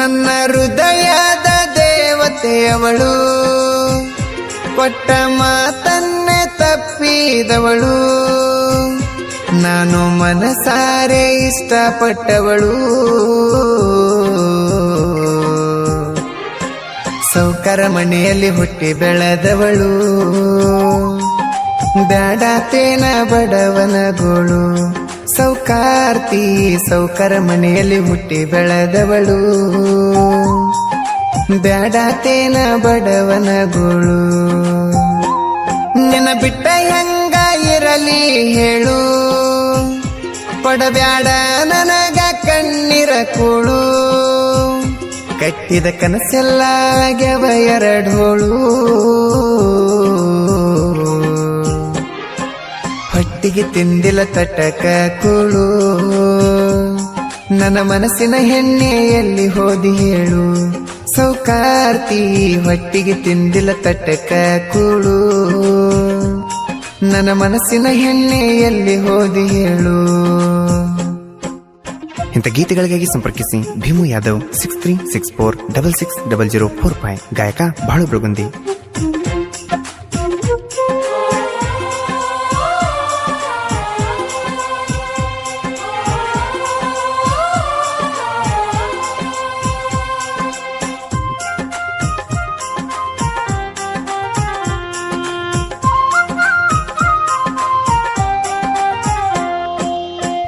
ನನ್ನ ಹೃದಯದ ದೇವತೆಯವಳು, ಕೊಟ್ಟ ಮಾತನ್ನೇ ತಪ್ಪಿದವಳು, ನಾನು ಮನಸಾರೆ ಇಷ್ಟಪಟ್ಟವಳು. ಸೌಕರ ಮನೆಯಲ್ಲಿ ಹುಟ್ಟಿ ಬೆಳೆದವಳು, ಬ್ಯಾಡಾತೇನ ಬಡವನ ಗೋಳು. ಸೌಕಾರ್ತಿ ಸೌಕರ ಮನೆಯಲ್ಲಿ ಹುಟ್ಟಿ ಬೆಳೆದವಳು, ಬ್ಯಾಡಾತೇನ ಬಡವನ ಗೋಳು. ನಿನ್ನ ಬಿಟ್ಟ ಹೆಂಗ ಇರಲಿ ಹೇಳು, ಕೊಡಬ್ಯಾಡ ನನಗ ಕಣ್ಣೀರ ಕೂಳು. ಕಟ್ಟಿದ ಕನಸೆಲ್ಲ ಆಗ್ಯವ ಎರಡೋಳು, ಹೊಟ್ಟಿಗೆ ತಿಂದಿಲ್ಲ ತಟಕ ಕೂಳು. ನನ್ನ ಮನಸ್ಸಿನ ಹೆಣ್ಣೆ ಎಲ್ಲಿ ಹೋದಿ ಹೇಳು, ಸೌಕಾರ್ತಿ ಹೊಟ್ಟಿಗೆ ತಿಂದಿಲ್ಲ ತಟಕ ಕೂಳು. ನನ್ನ ಮನಸ್ಸಿನ ಹೆಣ್ಣೆ ಎಲ್ಲಿ ಹೋದಿ ಹೇಳು. ಇಂಥ ಗೀತೆಗಳಿಗಾಗಿ ಸಂಪರ್ಕಿಸಿ ಭೀಮು ಯಾದವ್ 6364660045. ಗಾಯಕ ಬಾಳು ಬೆಳಗುಂದಿ.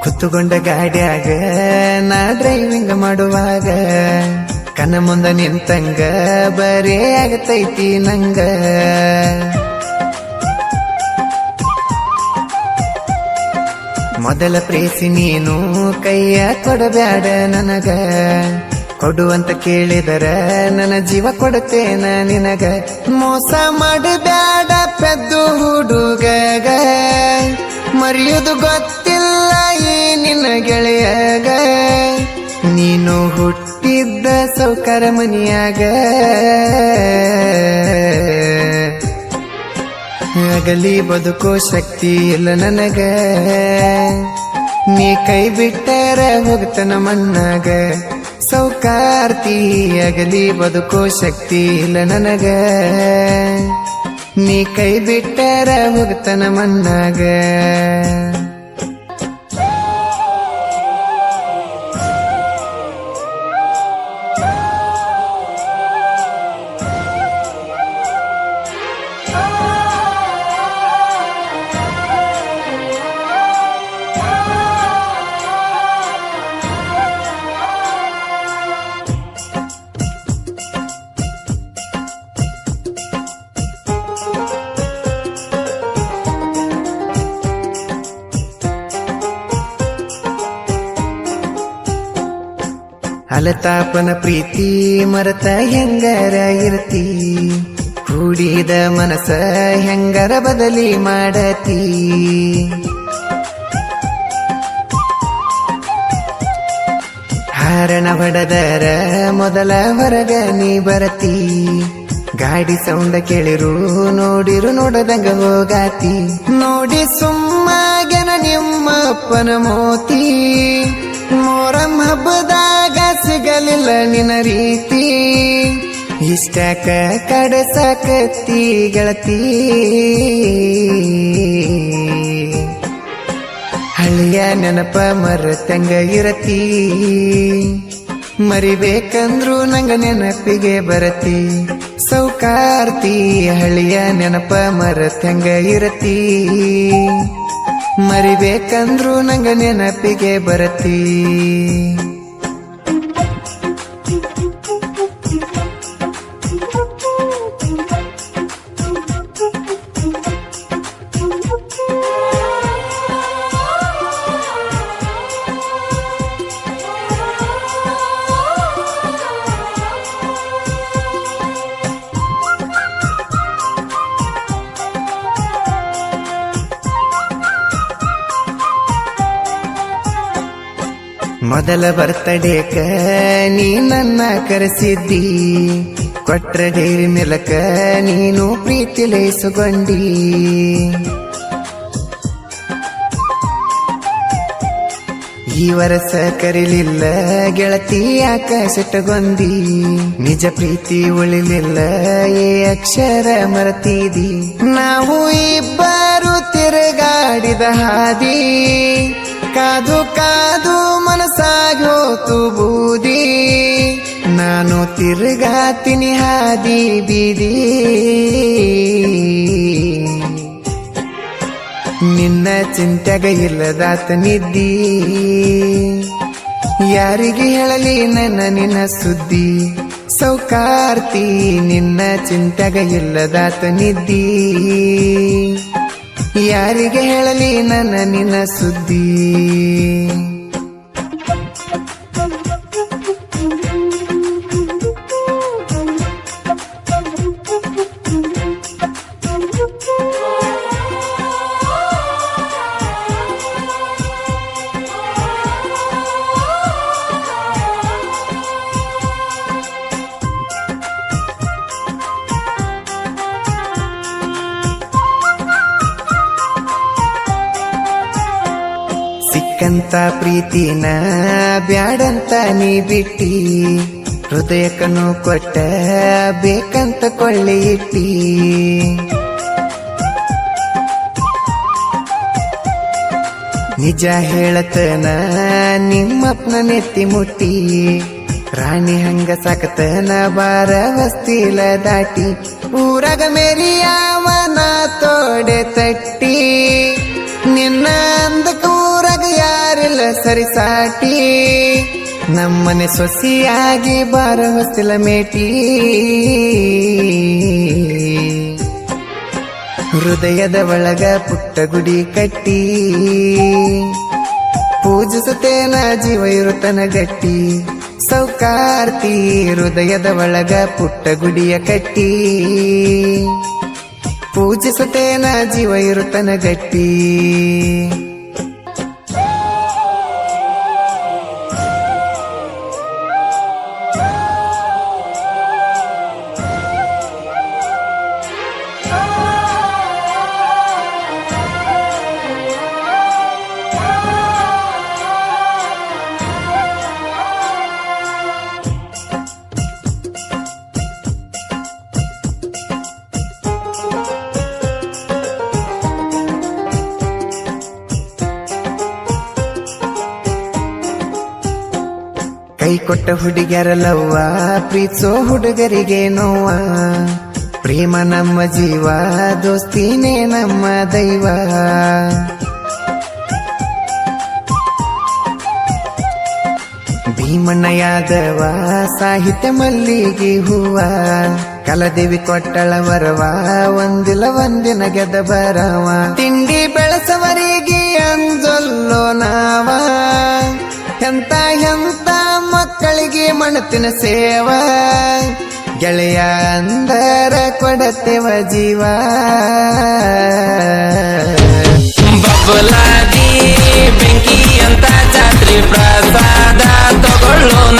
ಕುತ್ತುಕೊಂಡ ಗಾಡ್ಯಾಗ ನಾ ಡ್ರೈವಿಂಗ್ ಮಾಡುವಾಗ, ಕಣ್ಣ ಮುಂದ ನಿಂತಂಗ ಬರೇ ಆಗತೈತಿ ನಂಗ. ಮೊದಲ ಪ್ರೇಸಿ ನೀನು ಕೈಯ ಕೊಡಬ್ಯಾಡ ನನಗ, ಕೊಡುವಂತ ಕೇಳಿದರ ನನ್ನ ಜೀವ ಕೊಡುತ್ತೇನ ನಿನಗ. ಮೋಸ ಮಾಡಬ್ಯಾಡ ಪೆದ್ದು ಹುಡುಗಗ, ಮರೆಯುವುದು ಗೊತ್ತಿಲ್ಲ ಈ ನಿನ್ನ ಗೆಳೆಯಾಗ. ನೀನು ಹುಟ್ಟಿದ್ದ ಸೌಕರ ಮನಿಯಾಗ, ಆಗಲಿ ಬದುಕೋ ಶಕ್ತಿ ಇಲ್ಲ ನನಗ. ನೀ ಕೈ ಬಿಟ್ಟರ ಹೋಗ್ತನ ಮಣ್ಣಾಗ, ಸೌಕಾರ್ತಿ ಆಗಲಿ ಬದುಕೋ ಶಕ್ತಿ ಇಲ್ಲ ನನಗ. ನೀ ಕೈ ಬಿಟ್ಟರ ಹೋಗ್ತನ ಮಣ್ಣಾಗ. ಅಲತಾಪನ ಪ್ರೀತಿ ಮರತ ಹೆಂಗರ ಇರ್ತಿ, ಕೂಡಿದ ಮನಸ ಹೆಂಗರ ಬದಲಿ ಮಾಡತಿ. ಹಾರಣ ಹೊಡೆದರ ಮೊದಲ ಹೊರಗ ನೀ ಬರತಿ, ಗಾಡಿ ಸೌಂಡ ಕೇಳಿರು ನೋಡಿರು ನೋಡದಂಗ ಹೋಗಾತಿ. ನೋಡಿ ಸುಮ್ಮಾಗೆನ ನಿಮ್ಮಪ್ಪನ ಮೋತಿ, ಮೊರಂ ಹಬ್ಬದಾಗ ಸಿಗಲಿಲ್ಲ ನಿನ್ನ ರೀತಿ. ಇಷ್ಟಕ ಕಡಸಕತ್ತಿ ಗೆಳತಿ, ಹಳ್ಳಿಯ ನೆನಪ ಮರತಂಗ ಇರತಿ. ಮರಿಬೇಕಂದ್ರು ನಂಗ ನೆನಪಿಗೆ ಬರತಿ, ಸೌಕಾರ್ತಿ ಹಳ್ಳಿಯ ನೆನಪ ಮರತಂಗ ಇರತಿ. ಮರಿಬೇಕಂದ್ರು ನಂಗ ನೆನಪಿಗೆ ಬರತಿ. ಮೊದಲ ಬರ್ತಡೇಕ ನೀ ನನ್ನ ಕರೆಸಿದ್ದಿ, ಕೊಟ್ರ ಡೈರಿ ಮಿಲ್ಕ ನೀನು ಪ್ರೀತಿಲೇಸುಗೊಂಡಿ. ಈ ವರ್ಷ ಕರಿಲಿಲ್ಲ ಗೆಳತಿ ಯಾಕ ಸಿಟ್ಟಗೊಂದಿ ನಿಜ ಪ್ರೀತಿ ಉಳಿಲಿಲ್ಲ ಏ ಅಕ್ಷರ ಮರತಿದಿ ನಾವು ಇಬ್ಬರು ತಿರುಗಾಡಿದ ಹಾದಿ ಕಾದು ಕಾದು ಮನಸ್ಸಾಗಿ ಹೋತು ಬೂದಿ ನಾನು ತಿರುಗಾತೀನಿ ಹಾದಿ ಬೀದಿ ನಿನ್ನ ಚಿಂತೆಗ ಇಲ್ಲದಾತ ನಿದ್ದಿ ಯಾರಿಗೆ ಹೇಳಲಿ ನಿನ್ನ ಸುದ್ದಿ ಸೌಕಾರ್ತಿ ನಿನ್ನ ಚಿಂತೆಗ ಇಲ್ಲದಾತ ನಿದ್ದಿ ಯಾರಿಗೆ ಹೇಳಲಿ ನಿನ್ನ ಸುದ್ದಿ ಸಿಕ್ಕಂತ ಪ್ರೀತಿನ ಬ್ಯಾಡಂತ ನೀ ಬಿಟ್ಟಿ ಹೃದಯಕ್ಕನು ಕೊಟ್ಟ ಬೇಕಂತ ಕೊಳ್ಳಿ ಇಟ್ಟಿ ನಿಜ ಹೇಳತನ ನಿಮ್ಮಪ್ಪನ ನೆತ್ತಿ ಮುಟ್ಟಿ ರಾಣಿ ಹಂಗ ಸಾಕತನ ಬಾರ ವಸ್ತಿಲ ದಾಟಿ ಊರಾಗ ಮೇರಿಯಾವನ ತೋಡೆ ತಟ್ಟಿ ನಿನ್ನ ಅಂದಕ ಊರಾಗ ಯಾರಿಲ್ಲ ಸರಿಸಾಟಿ ನಮ್ಮನೆ ಸೊಸಿಯಾಗಿ ಬಾರ ಹೊಸ್ತಿಲ ಮೇಟಿ ಹೃದಯದ ಒಳಗ ಪುಟ್ಟ ಗುಡಿ ಕಟ್ಟಿ ಪೂಜಿಸುತ್ತೇನ ಜೀವ ಇರುತನ ಗಟ್ಟಿ ಸೌಕಾರ್ತಿ ಹೃದಯದ ಒಳಗ ಪುಟ್ಟ ಗುಡಿಯ ಕಟ್ಟಿ ಪೂಜಿಸುತ್ತೇನ ಜೀವ ಇರುತನ ಗಟ್ಟಿ ಕೈ ಕೊಟ್ಟ ಹುಡುಗರಲ್ಲವ್ವ ಪ್ರೀತಿಸೋ ಹುಡುಗರಿಗೆ ನೋವ ಪ್ರೇಮ ನಮ್ಮ ಜೀವ ದೋಸ್ತಿನೇ ನಮ್ಮ ದೈವ ಭೀಮಣ್ಣ ಯಾದವ ಸಾಹಿತ್ಯ ಮಲ್ಲಿಗೆ ಹೂವ ಕಲದೇವಿ ಕೊಟ್ಟಳ ವರವ ಒಂದಿನ ಗೆದ ಬರವ ತಿಂಡಿ ಬೆಳೆಸವರಿಗೆ ಅಂಜೊಲ್ಲೋ ನಾವ ಎಂತ ಮಕ್ಕಳಿಗೆ ಮಣತಿನ ಸೇವ ಗೆಳೆಯ ಅಂದರ ಕೊಡತೆವ ಜೀವ ಬಬಲಾದಿ ಬೆಂಕಿ ಅಂತ ಜಾತ್ರೆ ಪ್ರಸಾದ ತಗೊಳ್ಳೋಣ